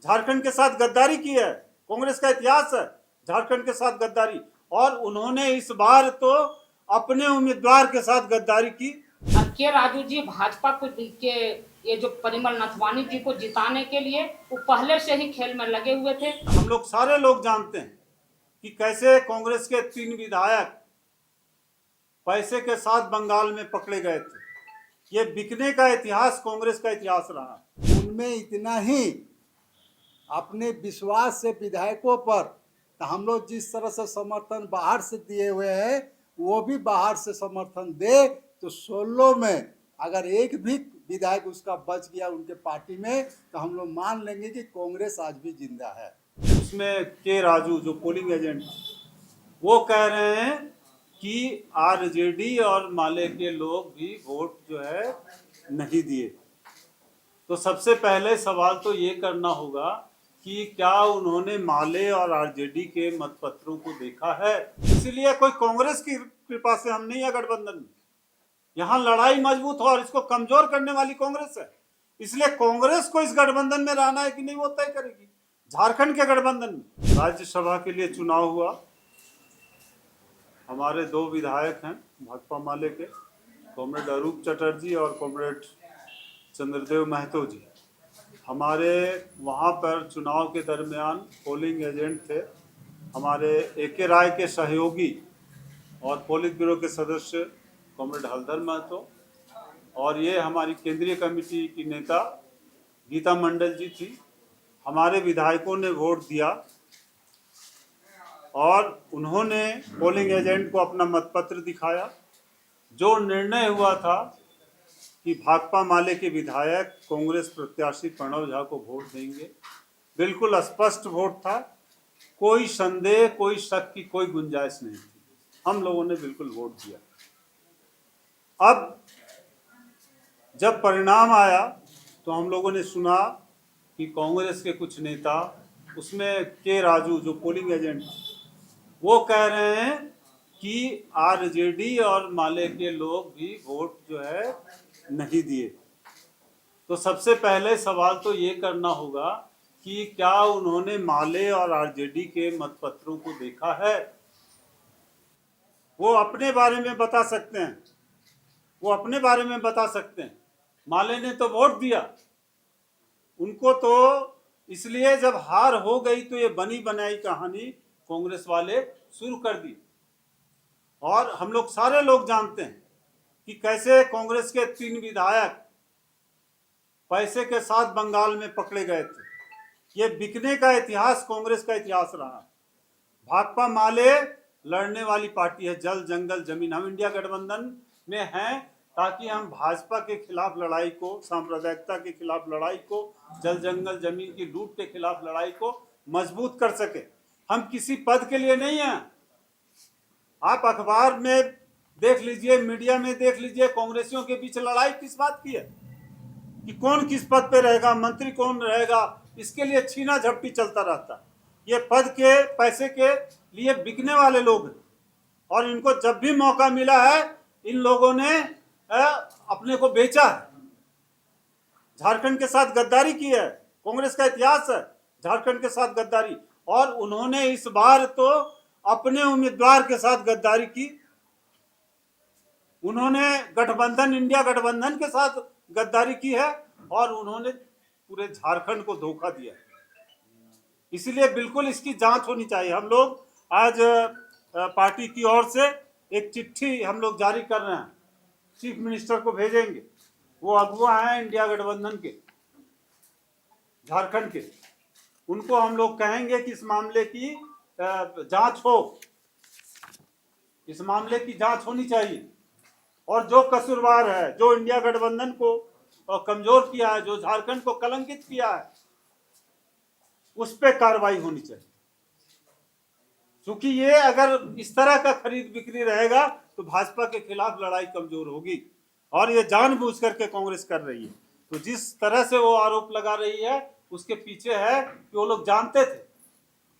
झारखंड के साथ गद्दारी की है। कांग्रेस का इतिहास है झारखंड के साथ गद्दारी, और उन्होंने इस बार तो अपने उम्मीदवार के साथ गद्दारी की। के राजू जी भाजपा को के ये जो परिमल नथवानी जी को जिताने के लिए वो पहले से ही खेल में लगे हुए थे। हम लोग सारे लोग जानते हैं कि कैसे कांग्रेस के 3 विधायक पैसे के साथ बंगाल में पकड़े गए थे। ये बिकने का इतिहास कांग्रेस का इतिहास रहा। उनमें इतना ही अपने विश्वास से विधायकों पर, तो हम लोग जिस तरह से समर्थन बाहर से दिए हुए हैं वो भी बाहर से समर्थन दे, तो 16 में अगर एक भी विधायक उसका बच गया उनके पार्टी में, तो हम लोग मान लेंगे कि कांग्रेस आज भी जिंदा है। उसमें के राजू जो पोलिंग एजेंट, वो कह रहे हैं कि आरजेडी और माले के लोग भी वोट जो है नहीं दिए। तो सबसे पहले सवाल तो ये करना होगा कि क्या उन्होंने माले और आरजेडी के मतपत्रों को देखा है। इसलिए कोई कांग्रेस की कृपा से हम नहीं है गठबंधन में। यहाँ लड़ाई मजबूत हो और इसको कमजोर करने वाली कांग्रेस है। इसलिए कांग्रेस को इस गठबंधन में रहना है कि नहीं वो तय करेगी। झारखंड के गठबंधन में राज्यसभा के लिए चुनाव हुआ। हमारे 2 विधायक हैं भाकपा माले के, कॉमरेड अरूप चटर्जी और कॉमरेड चंद्रदेव महतो जी। हमारे वहाँ पर चुनाव के दरमियान पोलिंग एजेंट थे हमारे एके राय के सहयोगी और पोलित ब्यूरो के सदस्य कॉमरेड हलधर महतो, और ये हमारी केंद्रीय कमेटी की नेता गीता मंडल जी थी। हमारे विधायकों ने वोट दिया और उन्होंने पोलिंग एजेंट को अपना मतपत्र दिखाया। जो निर्णय हुआ था कि भाकपा माले के विधायक कांग्रेस प्रत्याशी प्रणव झा को वोट देंगे, बिल्कुल स्पष्ट वोट था। कोई संदेह, कोई शक की कोई गुंजाइश नहीं थी। हम लोगों ने बिल्कुल वोट दिया। अब जब परिणाम आया तो हम लोगों ने सुना कि कांग्रेस के कुछ नेता, उसमें के राजू जो पोलिंग एजेंट, वो कह रहे हैं कि आरजेडी और माले के लोग भी वोट जो है नहीं दिए। तो सबसे पहले सवाल तो ये करना होगा कि क्या उन्होंने माले और आरजेडी के मतपत्रों को देखा है। वो अपने बारे में बता सकते हैं, वो अपने बारे में बता सकते हैं। माले ने तो वोट दिया, उनको तो इसलिए जब हार हो गई तो ये बनी बनाई कहानी कांग्रेस वाले शुरू कर दी। और हम लोग सारे लोग जानते हैं कि कैसे कांग्रेस के 3 विधायक पैसे के साथ बंगाल में पकड़े गए थे। ये बिकने का इतिहास कांग्रेस का इतिहास रहा। भाकपा माले लड़ने वाली पार्टी है, जल जंगल जमीन। हम इंडिया गठबंधन में हैं ताकि हम भाजपा के खिलाफ लड़ाई को, सांप्रदायिकता के खिलाफ लड़ाई को, जल जंगल जमीन की लूट के खिलाफ लड़ाई को मजबूत कर सके। हम किसी पद के लिए नहीं हैं। आप अखबार में देख लीजिए, मीडिया में देख लीजिए, कांग्रेसियों के बीच लड़ाई किस बात की है कि कौन किस पद पे रहेगा, मंत्री कौन रहेगा, इसके लिए छीना झपटी चलता रहता है। ये पद के पैसे के लिए बिकने वाले लोग हैं और इनको जब भी मौका मिला है इन लोगों ने अपने को बेचा है। झारखंड के साथ गद्दारी की है। कांग्रेस का इतिहास है झारखंड के साथ गद्दारी, और उन्होंने इस बार तो अपने उम्मीदवार के साथ गद्दारी की। उन्होंने गठबंधन, इंडिया गठबंधन के साथ गद्दारी की है और उन्होंने पूरे झारखंड को धोखा दिया। इसलिए बिल्कुल इसकी जांच होनी चाहिए। हम लोग आज पार्टी की ओर से एक चिट्ठी हम लोग जारी कर रहे हैं, चीफ मिनिस्टर को भेजेंगे। वो अगुवा हैं इंडिया गठबंधन के, झारखंड के। उनको हम लोग कहेंगे कि इस मामले की जांच हो, इस मामले की जांच होनी चाहिए, और जो कसूरवार है, जो इंडिया गठबंधन को कमजोर किया है, जो झारखंड को कलंकित किया है, उस पर कार्रवाई होनी चाहिए। क्योंकि ये अगर इस तरह का खरीद बिक्री रहेगा तो भाजपा के खिलाफ लड़ाई कमजोर होगी, और ये जानबूझ करके कांग्रेस कर रही है। तो जिस तरह से वो आरोप लगा रही है उसके पीछे है कि वो लोग जानते थे,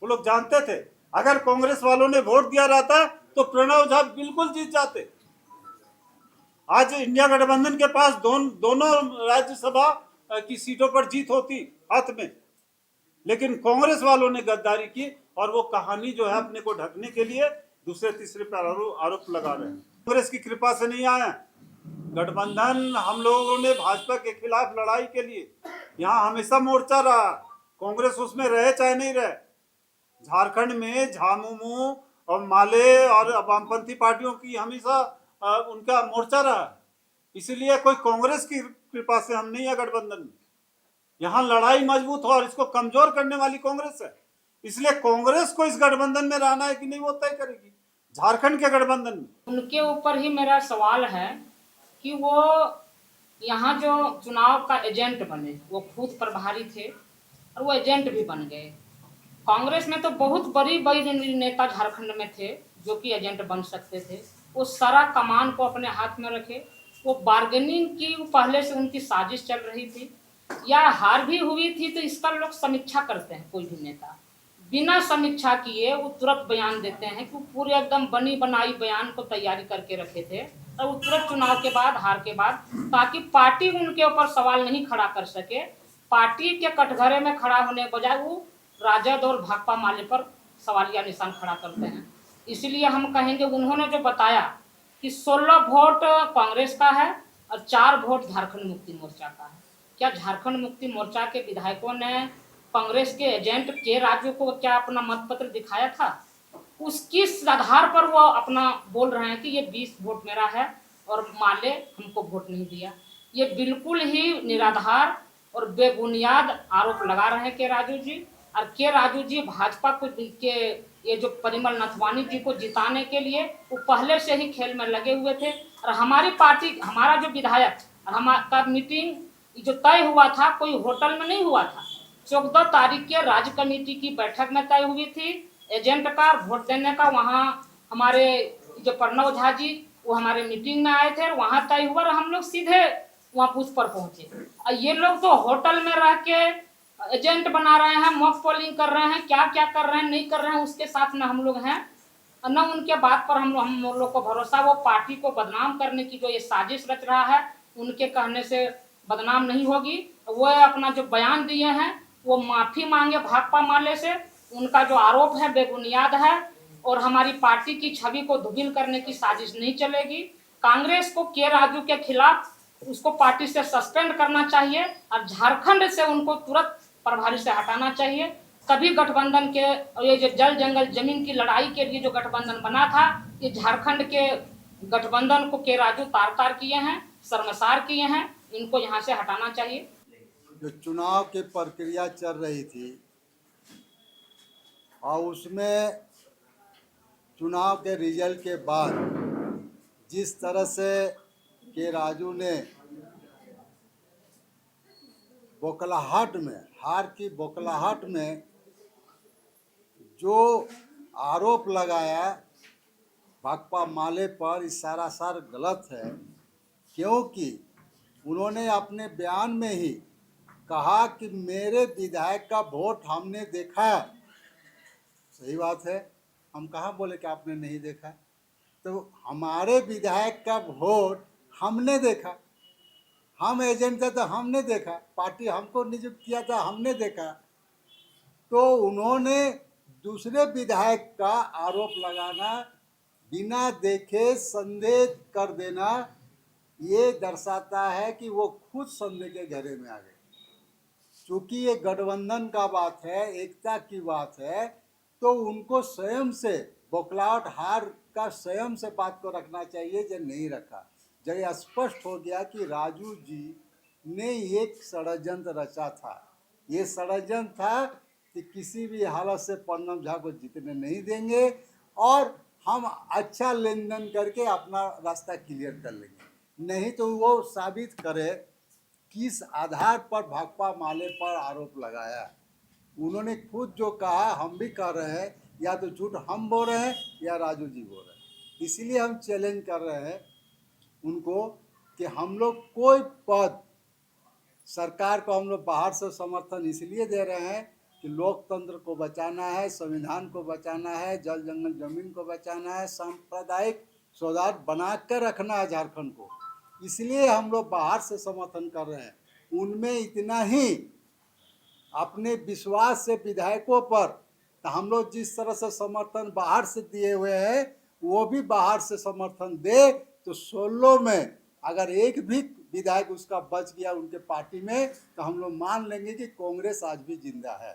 वो लोग जानते थे अगर कांग्रेस वालों ने वोट दिया रहता तो प्रणव झा बिल्कुल जीत जाते। आज इंडिया गठबंधन के पास दोनों राज्यसभा की सीटों पर जीत होती हाथ में। लेकिन कांग्रेस वालों ने गद्दारी की और वो कहानी जो है अपने को ढकने के लिए दूसरे तीसरे पर आरोप लगा रहे हैं। कांग्रेस की कृपा से नहीं आया गठबंधन। हम लोगों ने भाजपा के खिलाफ लड़ाई के लिए यहाँ हमेशा मोर्चा रहा, कांग्रेस उसमें रहे चाहे नहीं रहे। झारखंड में झामुमो और माले और वामपंथी पार्टियों की हमेशा उनका मोर्चा रहा, इसलिए कोई कांग्रेस की कृपा से हम नहीं है गठबंधन में। यहाँ लड़ाई मजबूत हो और इसको कमजोर करने वाली कांग्रेस है, इसलिए कांग्रेस को इस गठबंधन में रहना है कि नहीं वो तय करेगी, झारखंड के गठबंधन में। उनके ऊपर ही मेरा सवाल है कि वो यहाँ जो चुनाव का एजेंट बने, वो खुद प्रभारी थे और वो एजेंट भी बन गए। कांग्रेस में तो बहुत बड़ी बड़ी नेता झारखंड में थे जो कि एजेंट बन सकते थे। वो सारा कमान को अपने हाथ में रखे, वो बार्गेनिंग की पहले से उनकी साजिश चल रही थी, या हार भी हुई थी तो इसका लोग समीक्षा करते हैं। कोई भी नेता बिना समीक्षा किए वो तुरंत बयान देते हैं कि पूरे एकदम बनी बनाई बयान को तैयारी करके रखे थे और वो तुरंत चुनाव के बाद, हार के बाद, ताकि पार्टी उनके ऊपर सवाल नहीं खड़ा कर सके। पार्टी के कटघरे में खड़ा होने बजाय वो राजद और भाकपा माले पर सवालिया निशान खड़ा करते हैं। इसलिए हम कहेंगे उन्होंने जो बताया कि 16 वोट कांग्रेस का है और 4 वोट झारखंड मुक्ति मोर्चा का है, क्या झारखंड मुक्ति मोर्चा के विधायकों ने कांग्रेस के एजेंट के राजू को क्या अपना मत पत्र दिखाया था? उसकी आधार पर वो अपना बोल रहे हैं कि ये 20 वोट मेरा है और माले हमको वोट नहीं दिया। ये बिल्कुल ही निराधार और बेबुनियाद आरोप लगा रहे हैं के राजू जी। और के राजू जी भाजपा को के ये जो परिमल नथवानी जी को जिताने के लिए वो पहले से ही खेल में लगे हुए थे। और हमारी पार्टी, हमारा जो विधायक और हमारा मीटिंग जो तय हुआ था कोई होटल में नहीं हुआ था, 14 तारीख के राज्य कमेटी की बैठक में तय हुई थी। एजेंट का वोट देने का वहाँ हमारे जो प्रणव झा जी वो हमारे मीटिंग में आए थे और वहाँ तय हुआ और हम लोग सीधे वहाँ बूथ पर पहुंचे। और ये लोग तो होटल में रह के एजेंट बना रहे हैं, मॉक पोलिंग कर रहे हैं, क्या क्या कर रहे हैं नहीं कर रहे हैं उसके साथ न हम लोग हैं और न उनके बात पर हम लोग को भरोसा। वो पार्टी को बदनाम करने की जो ये साजिश रच रहा है उनके कहने से बदनाम नहीं होगी। वो अपना जो बयान दिए हैं वो माफी मांगे भाकपा माले से, उनका जो आरोप है बेबुनियाद है और हमारी पार्टी की छवि को धूमिल करने की साजिश नहीं चलेगी। कांग्रेस को के राजू के खिलाफ उसको पार्टी से सस्पेंड करना चाहिए और झारखंड से उनको तुरंत प्रभारी से हटाना चाहिए। तभी गठबंधन के ये जो जल जंगल जमीन की लड़ाई के लिए जो गठबंधन बना था, ये झारखंड के गठबंधन को के राजू तार किए हैं, शर्मसार किए हैं, इनको यहाँ से हटाना चाहिए। जो चुनाव की प्रक्रिया चल रही थी और उसमें चुनाव के रिजल्ट के बाद जिस तरह से के राजू ने बौखलाहट में, हार की बौखलाहट में जो आरोप लगाया भाकपा माले पर, इस सारासार गलत है। क्योंकि उन्होंने अपने बयान में ही कहा कि मेरे विधायक का वोट हमने देखा। सही बात है, हम कहाँ बोले कि आपने नहीं देखा, तो हमारे विधायक का वोट हमने देखा, हम एजेंट थे तो हमने देखा, पार्टी हमको नियुक्त किया था हमने देखा। तो उन्होंने दूसरे विधायक का आरोप लगाना, बिना देखे संदेह कर देना, ये दर्शाता है कि वो खुद संदेह के घेरे में आ गए। चूँकि ये गठबंधन का बात है, एकता की बात है, तो उनको स्वयं से बौखलाहट, हार का स्वयं से बात को रखना चाहिए जो नहीं रखा। जब यह स्पष्ट हो गया कि राजू जी ने एक षड्यंत्र रचा था, ये षड्यंत्र था कि किसी भी हालत से प्रणव झा को जीतने नहीं देंगे और हम अच्छा लेन देन करके अपना रास्ता क्लियर कर लेंगे। नहीं तो वो साबित करे किस आधार पर भाकपा माले पर आरोप लगाया। उन्होंने खुद जो कहा हम भी कह रहे हैं, या तो झूठ हम बोल रहे हैं या राजू जी बोल रहे हैं। इसलिए हम चैलेंज कर रहे हैं उनको कि हम लोग कोई पद, सरकार को हम लोग बाहर से समर्थन इसलिए दे रहे हैं कि लोकतंत्र को बचाना है, संविधान को बचाना है, जल जंगल जमीन को बचाना है, सांप्रदायिक सौहार्द बना कर रखना है झारखंड को, इसलिए हम लोग बाहर से समर्थन कर रहे हैं। उनमें इतना ही अपने विश्वास से विधायकों पर तो हम लोग जिस तरह से समर्थन बाहर से दिए हुए हैं वो भी बाहर से समर्थन दे तो 16 में अगर एक भी विधायक उसका बच गया उनके पार्टी में तो हम लोग मान लेंगे कि कांग्रेस आज भी जिंदा है।